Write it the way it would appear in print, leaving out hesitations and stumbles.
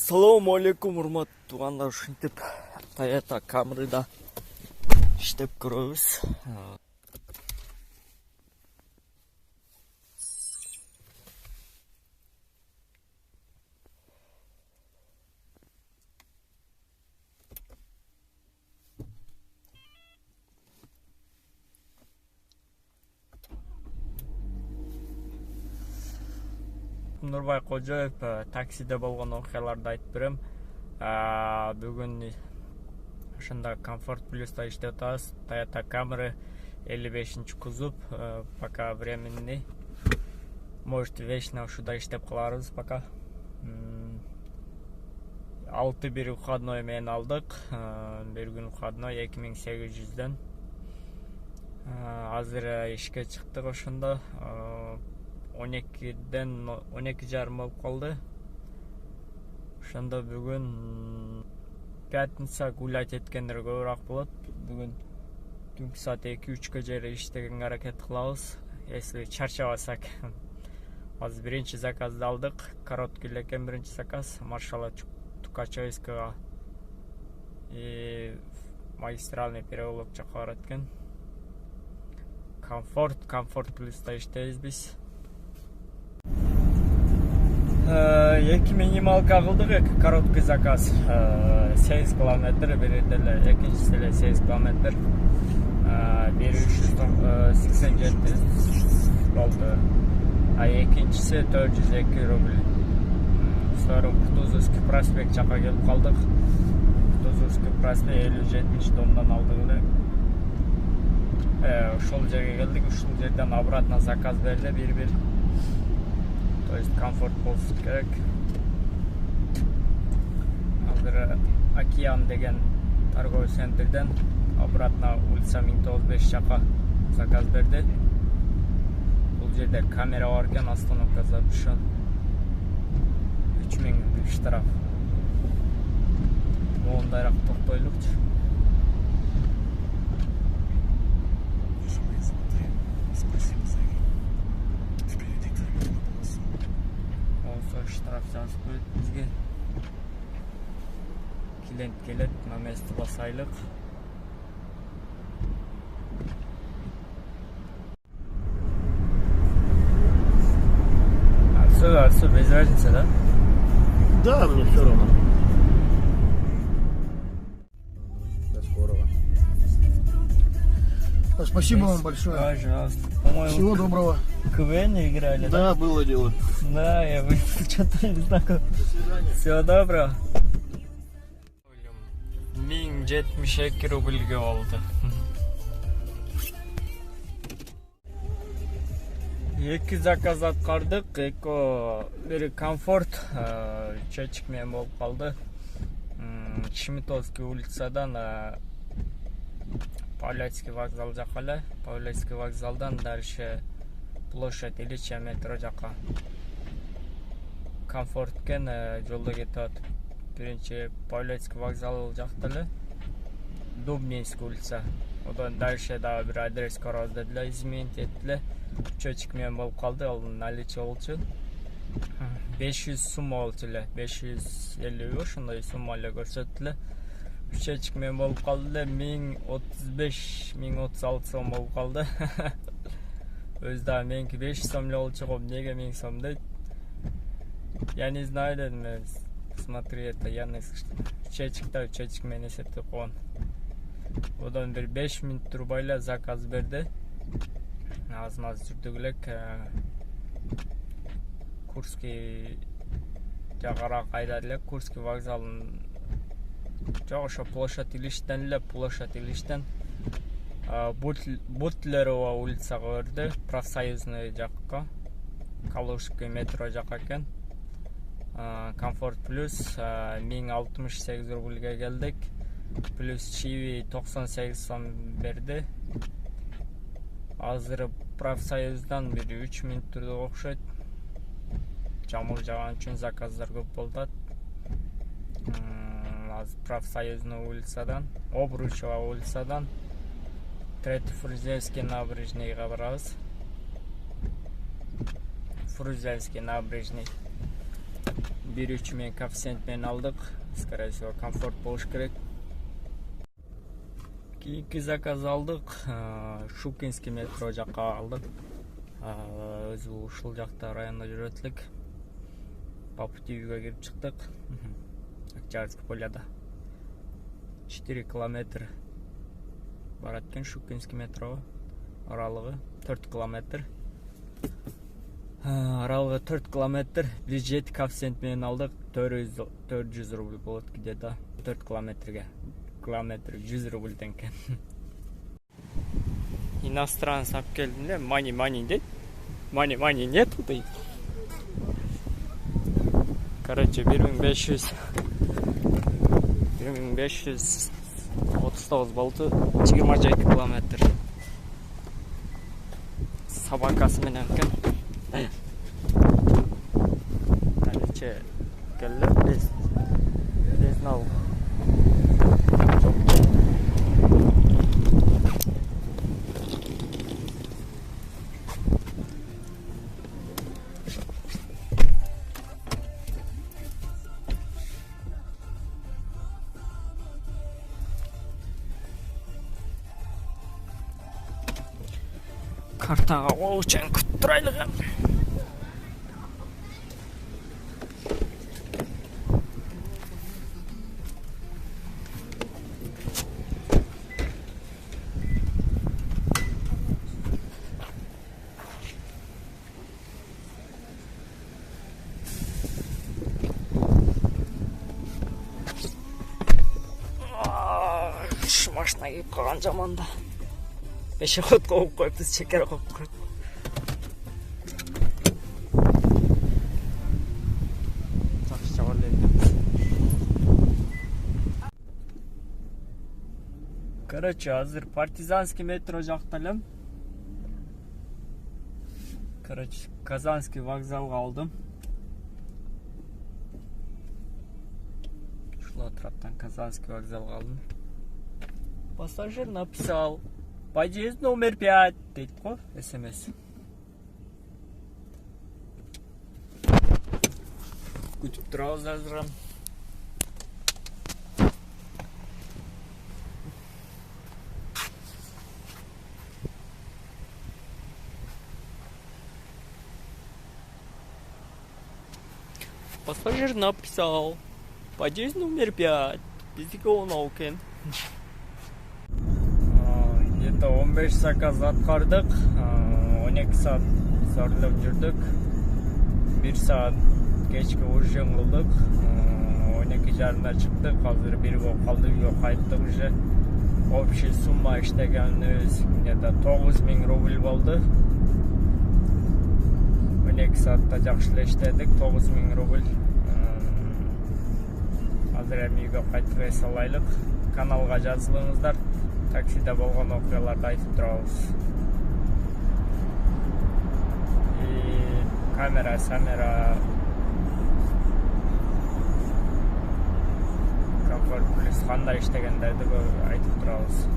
Assalomu alaykum hurmatli tug'anlar. Shintib Toyota Camry'da ishlab ko'ramiz. Nurbay Qo'joyev taksida bo'lgan voqealarni aytib berem. Bugun shunda Comfort Plus'da ishlatamiz. Toyota Camry 55-kuzov. Пока временный. Может, вечно шуда ishlab qolarmiz пока. 6 выходной men aldık. Bir gün выходной 2800'den. Hazır ishga chiqdik o'shanda. 12'den 12:30 bo'lib qoldi. O'shanda bugun пятница gullat etganlar ko'proq bo'ladi. Bugun tungi soat 2-3 gacha ishlashga harakat qilamiz. Если charchamasak. Hozir birinchi zakazni oldik. Korotkий lekin birinchi zakaz Marshalla Tukachevskого и Магистральный переулокcha qaratgan. Comfort Plus'da ishlaymiz biz. Iki minimalka qildik, korotkий zakaz 8 kilometr, biriyle ikincisiyle 8 kilometr, biri 387 oldu. İkincisi 402 ruble. Sonra Kutuzovskiy prospekt жаққа келіп қалдық. Kutuzovskiy prospekt 50-70 домдан алдық. Ушул жерге келдик, ушул жерден обратно заказ берди, bir. То есть комфорт болуш керек. Азыр Океан деген торговый центрден обратно улица 1095 жаққа заказ берди. Бул жерде камера бар экен, остановка запишен. 3000 штраф. Мондайраак токтойлукчу. Штраф жазып қойды бізге. Клиент келеді, на место басайлық. Все, без разницы, да? Да, мне все равно. До скорого. Спасибо вам большое. Пожалуйста. Всего доброго. КВН играли, да? Да, было дело. Да, я что-то не знаю. До свидания. Всего доброго. 1072 rubelga oldu. Екі заказ атқардық. Бiri комфорт, чечикмен болып қалды. Чемитовский улицадан Павловский вокзал жаққа. Павловский вокзалдан дальше площадь Ильича метро жаққа. Комфорткен жолда кетіп. Birinci Pavlovский вокзал жақтылы. Дубнинский улица. Одан дальше да bir адрес қараз dediler, изменить ettiler. Чечикмен болып қалды, ол наличие oldu. 500 сумма oldu. 550 ошондай суммалар көрсөттүлө. Чечикмен болып қалды, 1035-1036 сом болып қалды. Өзда менки 5 сомлы oldu, неге 1000 сом дейт. Я не знаю дедим. Смотри, это Яндекс. Чечик мен есептеп қойған. Одан bir 5000 рубайла заказ берді. Аз-маз жүрдігілік. Курский жағарақ айдадылық. Курский вокзалын жоғыша площадь Илиштен. Бутлерова улицаға өрді. Профсоюзный жаққа. Калужский метро жаққа кен. Comfort Plus 1068 rubelga geldik. Plus çivi 98 som berdi. Azır Profsoyuzdan biri 3000 turda okşayt. Jamur jağan üçün zakazlar көп болды. Az Profsoyuzный улицадан, Обручева улицадан Третий Фрунзенский набережныйға барабыз. Фрунзенский набережный. 1,3 мен коэффициент менен алдык. Скорее всего, комфорт болуш керек. Кийинки заказ алдык. Шукинский метро жакка алдык. Өзү ушул жакта районда жүрөт элек. По пути үйгө кирип чыктык. Октябрьский поляда 4 километр барат экен Шукинский метро. Аралыгы 4 километр. Аралыгы 4 километр. Биз 7 коэффициент менен алдык. 400 рубль болот где-то. 4 километрге. Километр 100 рубльден экен. Иностранец алып келдим эле, мани дейт. Мани нету дейт. Короче, 1539 болду. 22 километр. Собакасы менен экен. Короче, келди. Без нау. Картага оочен күтүп турайлык. Машина кирип калган жаманда. Пешеход коюп коюпбуз, чекер коюп коюп. Жакшы чабар элек. Короче, азыр Партизанский метро жакта элем. Короче, Казанский вокзалга алдым. Ушул атраптан Казанский вокзалга алдым. Пассажир написал: подъезд номер 5 дейт го, СМС. Күтүп турабыз азыр. Пассажир написал: подъезд номер 5. Биздики оноо экен. Где-то 15 заказ аткардык. 12 саат зарлап жүрдүк. 1 саат кечки ужин кылдык. 12:30 чыктык. Азыр 1 болуп калды, үйгө кайттык уже. Общий сумма иштегенибиз где-то 9000 рубль болду. 12 саатта жакшы эле иштедик, 9000 рубль. Азыр эми үйгө кайтып эс алайлык. Каналга жазылыңыздар. Таксиде болгон окуяларды айтып турабыз. Камера комфорт плюс кандай иштегендерди айтып турабыз.